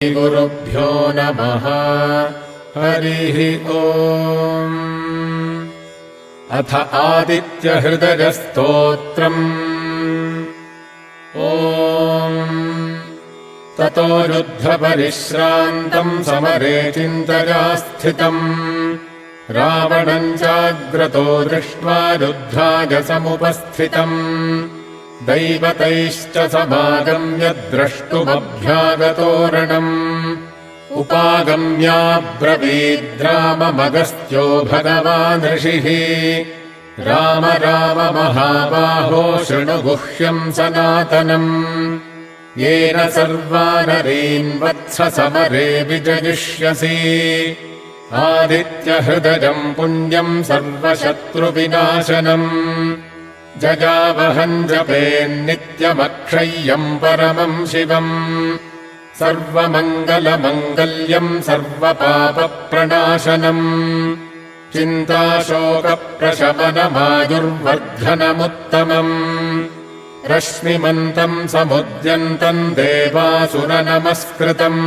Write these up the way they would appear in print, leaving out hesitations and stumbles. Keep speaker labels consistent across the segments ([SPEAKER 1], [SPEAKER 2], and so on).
[SPEAKER 1] गुरुभ्यो नमः। हरिः ओम्। अथ आदित्यहृदयस्तोत्रम्। ॐ ततो युद्धपरिश्रान्तम् समरे चिन्तया स्थितम् रावणम् चाग्रतो दृष्ट्वा युद्धाय समुपस्थितम् दैवतैश्च समागम्य द्रष्टुमभ्यागतोरणम् उपागम्याब्रवीद्राममगस्त्यो भगवान् ऋषिः राम राम महाबाहो शृणु गुह्यम् सनातनम् येन सर्वानरीन् वत्स समरे विजयिष्यसि आदित्यहृदयम् पुण्यम् सर्वशत्रुविनाशनम् जयावहम् जपेन्नित्यमक्षय्यम् परमम् शिवम् सर्वमङ्गलमङ्गल्यम् सर्वपापप्रणाशनम् चिन्ताशोकप्रशमनमायुर्वर्धनमुत्तमम् रश्मिमन्तम् समुद्यन्तम् देवासुरनमस्कृतम्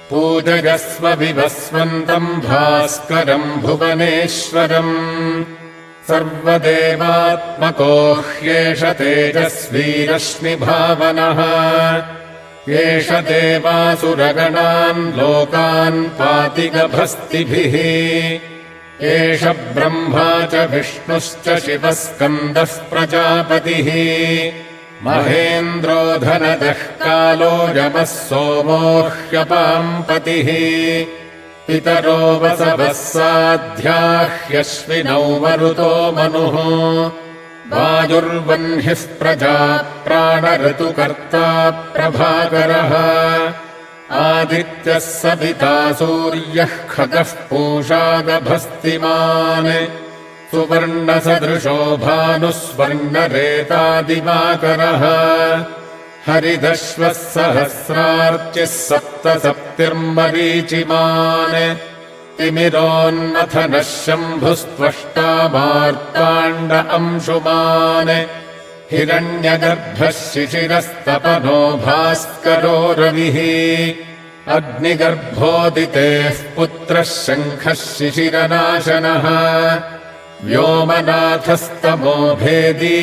[SPEAKER 1] पूजयस्व विवस्वन्तम् भास्करम् भुवनेश्वरम् सर्वदेवात्मको ह्येष तेजस्वी रश्मिभावनः एष देवासुरगणान् लोकान् पाति गभस्तिभिः एष ब्रह्मा च विष्णुश्च शिवः स्कन्दः प्रजापतिः महेन्द्रो धनदः कालो यमः सोमो ह्यपाम्पतिः पितरो वसवः साध्याः ह्यश्विनौ मरुतो मनुः वायुर्वह्निः प्रजा प्राणऋतुकर्ता प्रभाकरः आदित्यः सविता सूर्यः खगः पूषा गभस्तिमान् सुवर्णसदृशो भानुः स्वर्णरेता दिवाकरः हरिदश्वः सहस्रार्चिः सप्तसप्तिर्मरीचिमान् तिमिरोन्मथनः शम्भुस्त्वष्टा मार्ताण्ड अंशुमान् हिरण्यगर्भः शिशिरस्तपनो भास्करो रविः अग्निगर्भोदितेः पुत्रः शङ्खः शिशिरनाशनः व्योमनाथस्तमो भेदी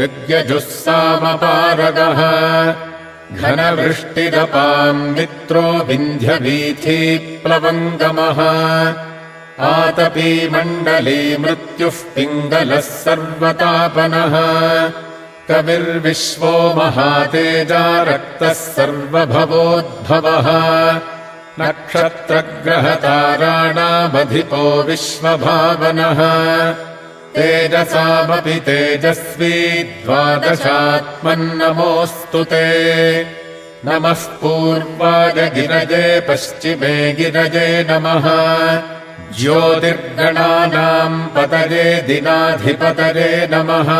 [SPEAKER 1] ऋग्यजुस्सामपारगः घनवृष्टिरपाम् मित्रो विन्ध्यवीथीप्लवङ्गमः आतपी मण्डली मृत्युः पिङ्गलः सर्वतापनः कविर्विश्वो महातेजा रक्तः सर्वभवोद्भवः नक्षत्रग्रहताराणामधिपो विश्वभावनः तेजसामपि तेजस्वी द्वादशात्मन्नमोऽस्तु ते नमः पूर्वाय गिरजे पश्चिमे गिरजे नमः ज्योतिर्गणानाम् पतये दिनाधिपतये नमः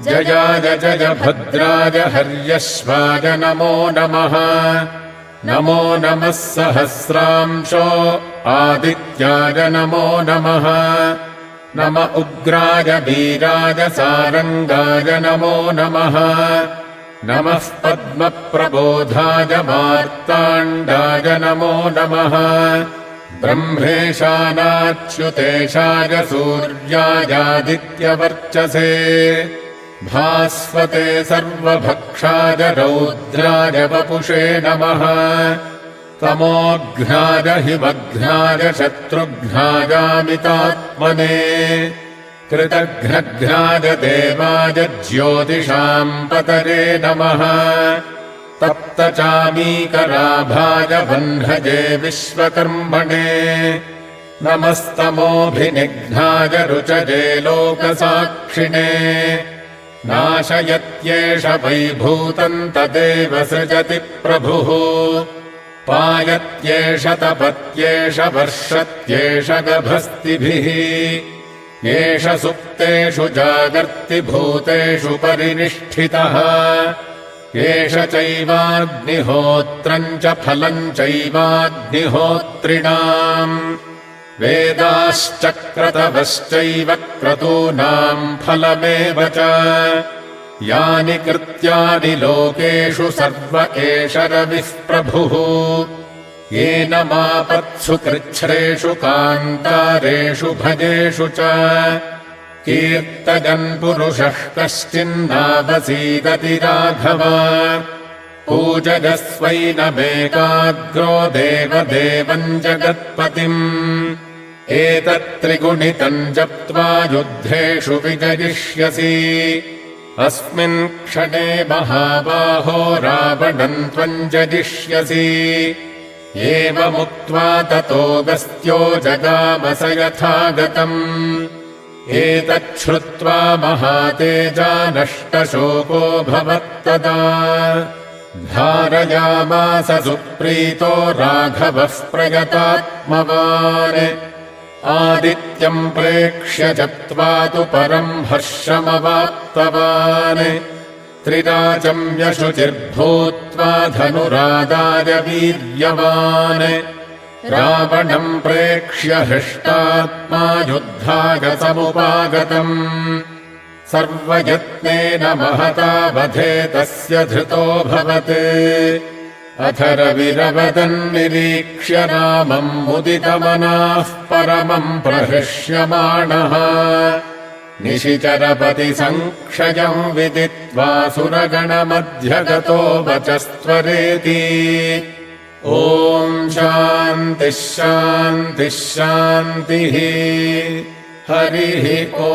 [SPEAKER 1] जयाय जय भद्राय हर्यश्वाय नमो नमः नमो नमः सहस्रांशो आदित्याय नमो नमः नम उग्राय वीराय सारङ्गाय नमो नमः नमः पद्मप्रबोधाय मार्ताण्डाय नमो नमः ब्रह्मेशानाच्युतेशाय सूर्यायादित्यवर्चसे भास्वते सर्वभक्षाय रौद्राय वपुषे नमः तमोघ्नाय हिमघ्नाय शत्रुघ्नायामितात्मने कृतघ्नघ्नाय देवाय ज्योतिषाम् पतये नमः तप्तचामीकराभाय वह्नजे विश्वकर्मणे नमस्तमोऽभिनिघ्नाय रुचजे लोकसाक्षिणे नाशयत्येष वैभूतम् तदेव सृजति प्रभुः पायत्येष तपत्येष वर्षत्येष गभस्तिभिः एष सुप्तेषु जागर्ति भूतेषु परिनिष्ठितः एष चैवाग्निहोत्रम् च फलम् चैवाग्निहोत्रिणाम् वेदाश्च क्रतवश्चैव क्रतूनाम् फलमेव च यानि कृत्यानि लोकेषु सर्व एष रविः प्रभुः येन मापत्सु कृच्छ्रेषु कान्तारेषु भजेषु च कीर्तयन् पुरुषः कश्चिन्नावसीदति राघव पूजयस्वैनमेकाग्रो देवदेवम् जगत्पतिम् एतत्त्रिगुणितम् जप्त्वा युद्धेषु विजयिष्यसि अस्मिन् क्षणे महाबाहो रावणम् त्वम् जयिष्यसि एवमुक्त्वा ततोऽगस्त्यो जगामस यथागतम् एतच्छ्रुत्वा महातेजा नष्टशोको भवत्तदा धारयामास सुप्रीतो राघवः प्रयतात्मवान् आदित्यम् प्रेक्ष्य जप्त्वा तु परम् हर्षमवाप्तवान् त्रिराजम्यशुचिर्भूत्वा धनुरादाय वीर्यवान् रावणम् प्रेक्ष्य हृष्टात्मा युद्धाय समुपागतम् सर्वयत्नेन महता वधे तस्य धृतोऽभवत् अथ रविरवदन्निरीक्ष्य रामम् मुदितमनाः परमम् प्रहृष्यमाणः निशिचरपतिसङ्क्षयम् विदित्वा सुरगणमध्यगतो वचस्त्वरेति ॐ शान्तिः शान्तिः शान्तिः हरिः ॐ।